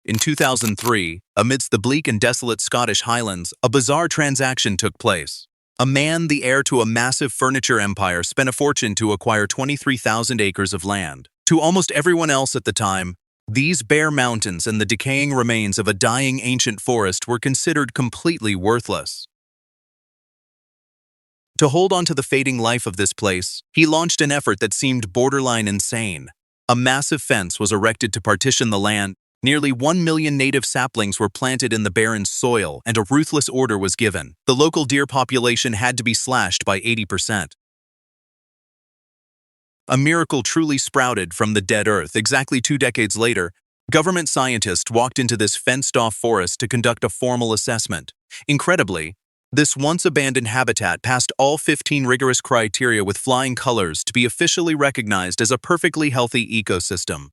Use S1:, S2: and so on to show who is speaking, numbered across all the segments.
S1: In 2003, amidst the bleak and desolate Scottish Highlands, a bizarre transaction took place. A man, the heir to a massive furniture empire, spent a fortune to acquire 23,000 acres of land. To almost everyone else at the time, these bare mountains and the decaying remains of a dying ancient forest were considered completely worthless. To hold on to the fading life of this place, he launched an effort that seemed borderline insane. A massive fence was erected to partition the land. Nearly 1 million native saplings were planted in the barren soil, and a ruthless order was given. The local deer population had to be slashed by 80%. A miracle truly sprouted from the dead earth. Exactly 2 decades later, government scientists walked into this fenced-off forest to conduct a formal assessment. Incredibly, this once-abandoned habitat passed all 15 rigorous criteria with flying colors to be officially recognized as a perfectly healthy ecosystem.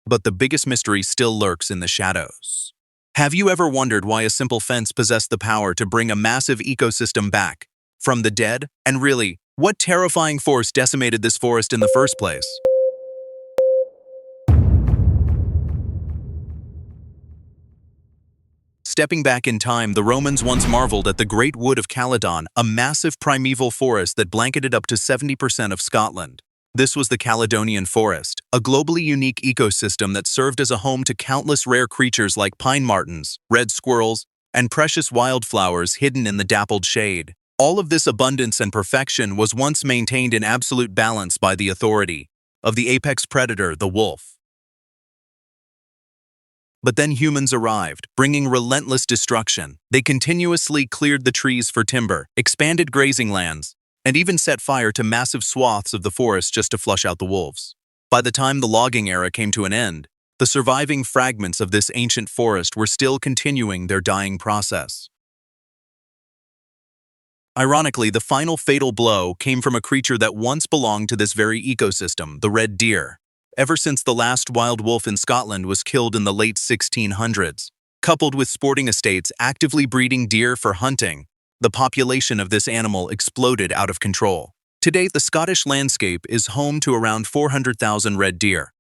S1: But the biggest mystery still lurks in the shadows. Have you ever wondered why a simple fence possessed the power to bring a massive ecosystem back from the dead? And really, what terrifying force decimated this forest in the first place? Stepping back in time, the Romans once marveled at the Great Wood of Caledon, a massive primeval forest that blanketed up to 70% of Scotland. This was the Caledonian Forest, a globally unique ecosystem that served as a home to countless rare creatures like pine martens, red squirrels, and precious wildflowers hidden in the dappled shade. All of this abundance and perfection was once maintained in absolute balance by the authority of the apex predator, the wolf. But then humans arrived, bringing relentless destruction. They continuously cleared the trees for timber, expanded grazing lands, and even set fire to massive swaths of the forest just to flush out the wolves. By the time the logging era came to an end, the surviving fragments of this ancient forest were still continuing their dying process. Ironically, the final fatal blow came from a creature that once belonged to this very ecosystem, the red deer. Ever since the last wild wolf in Scotland was killed in the late 1600s, coupled with sporting estates actively breeding deer for hunting, the population of this animal exploded out of control. To date, the Scottish landscape is home to around 400,000 red deer.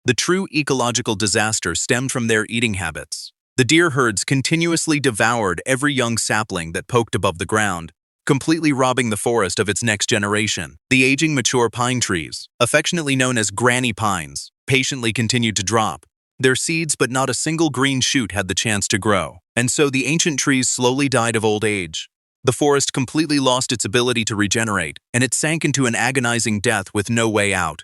S1: The true ecological disaster stemmed from their eating habits. The deer herds continuously devoured every young sapling that poked above the ground, completely robbing the forest of its next generation. The aging mature pine trees, affectionately known as granny pines, patiently continued to drop their seeds, but not a single green shoot had the chance to grow. And so the ancient trees slowly died of old age. The forest completely lost its ability to regenerate, and it sank into an agonizing death with no way out.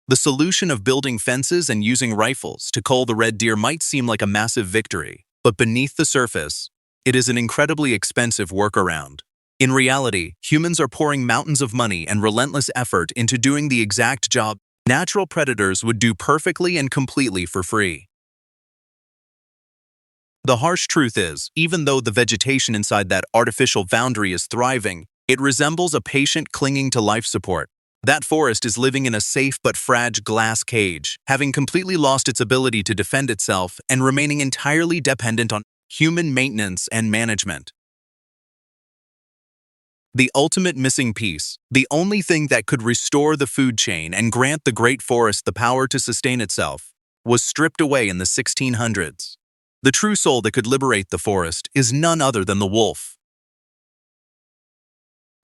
S1: The solution of building fences and using rifles to cull the red deer might seem like a massive victory, but beneath the surface, it is an incredibly expensive workaround. In reality, humans are pouring mountains of money and relentless effort into doing the exact job natural predators would do perfectly and completely for free. The harsh truth is, even though the vegetation inside that artificial boundary is thriving, it resembles a patient clinging to life support. That forest is living in a safe but fragile glass cage, having completely lost its ability to defend itself and remaining entirely dependent on human maintenance and management. The ultimate missing piece, the only thing that could restore the food chain and grant the great forest the power to sustain itself, was stripped away in the 1600s. The true soul that could liberate the forest is none other than the wolf.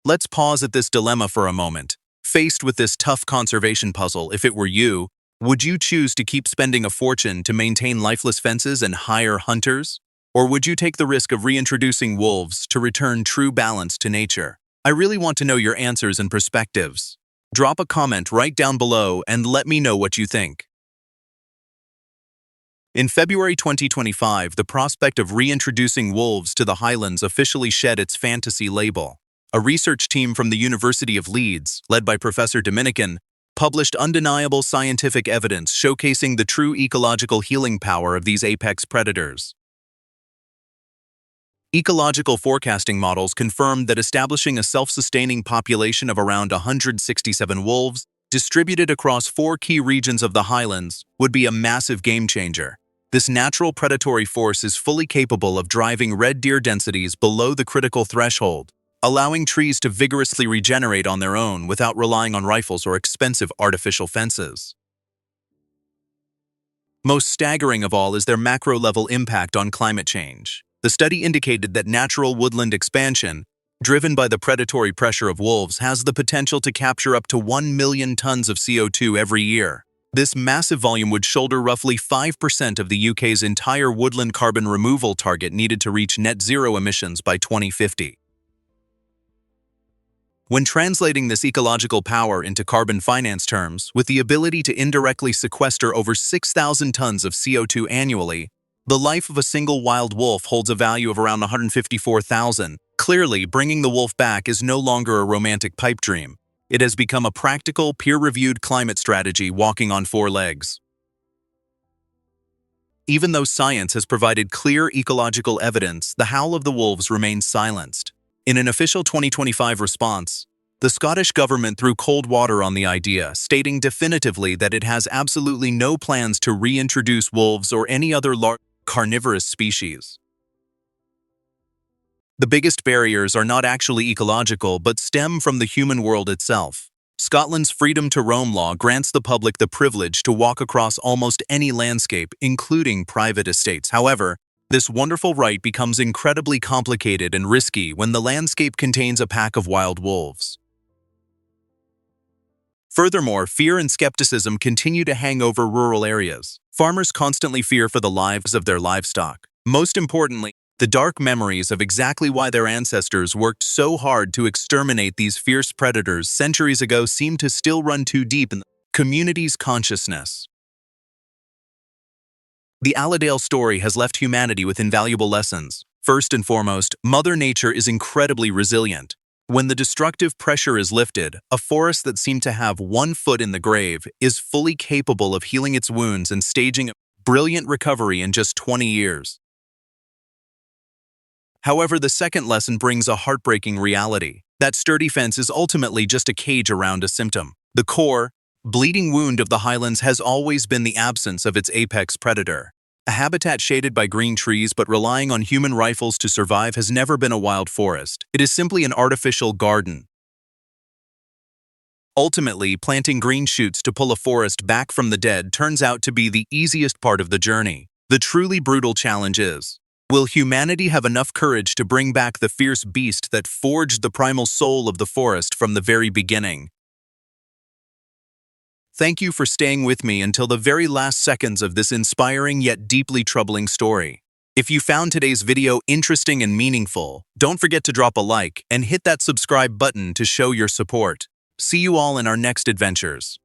S1: Let's pause at this dilemma for a moment. Faced with this tough conservation puzzle, if it were you, would you choose to keep spending a fortune to maintain lifeless fences and hire hunters? Or would you take the risk of reintroducing wolves to return true balance to nature? I really want to know your answers and perspectives. Drop a comment right down below and let me know what you think. In February 2025, the prospect of reintroducing wolves to the Highlands officially shed its fantasy label. A research team from the University of Leeds, led by Professor Dominican, published undeniable scientific evidence showcasing the true ecological healing power of these apex predators. Ecological forecasting models confirmed that establishing a self-sustaining population of around 167 wolves, distributed across 4 key regions of the Highlands, would be a massive game-changer. This natural predatory force is fully capable of driving red deer densities below the critical threshold, allowing trees to vigorously regenerate on their own without relying on rifles or expensive artificial fences. Most staggering of all is their macro-level impact on climate change. The study indicated that natural woodland expansion, driven by the predatory pressure of wolves, has the potential to capture up to 1 million tons of CO2 every year. This massive volume would shoulder roughly 5% of the UK's entire woodland carbon removal target needed to reach net zero emissions by 2050. When translating this ecological power into carbon finance terms, with the ability to indirectly sequester over 6,000 tons of CO2 annually, the life of a single wild wolf holds a value of around 154,000. Clearly, bringing the wolf back is no longer a romantic pipe dream. It has become a practical, peer-reviewed climate strategy walking on four legs. Even though science has provided clear ecological evidence, the howl of the wolves remains silenced. In an official 2025 response, the Scottish government threw cold water on the idea, stating definitively that it has absolutely no plans to reintroduce wolves or any other large carnivorous species. The biggest barriers are not actually ecological but stem from the human world itself. Scotland's freedom to roam law grants the public the privilege to walk across almost any landscape, including private estates. However, this wonderful right becomes incredibly complicated and risky when the landscape contains a pack of wild wolves. Furthermore, fear and skepticism continue to hang over rural areas. Farmers constantly fear for the lives of their livestock. Most importantly, the dark memories of exactly why their ancestors worked so hard to exterminate these fierce predators centuries ago seem to still run too deep in the community's consciousness. The Allendale story has left humanity with invaluable lessons. First and foremost, Mother Nature is incredibly resilient. When the destructive pressure is lifted, a forest that seemed to have 1 foot in the grave is fully capable of healing its wounds and staging a brilliant recovery in just 20 years. However, the second lesson brings a heartbreaking reality. That sturdy fence is ultimately just a cage around a symptom. The core, bleeding wound of the Highlands has always been the absence of its apex predator. A habitat shaded by green trees but relying on human rifles to survive has never been a wild forest. It is simply an artificial garden. Ultimately, planting green shoots to pull a forest back from the dead turns out to be the easiest part of the journey. The truly brutal challenge is, will humanity have enough courage to bring back the fierce beast that forged the primal soul of the forest from the very beginning? Thank you for staying with me until the very last seconds of this inspiring yet deeply troubling story. If you found today's video interesting and meaningful, don't forget to drop a like and hit that subscribe button to show your support. See you all in our next adventures.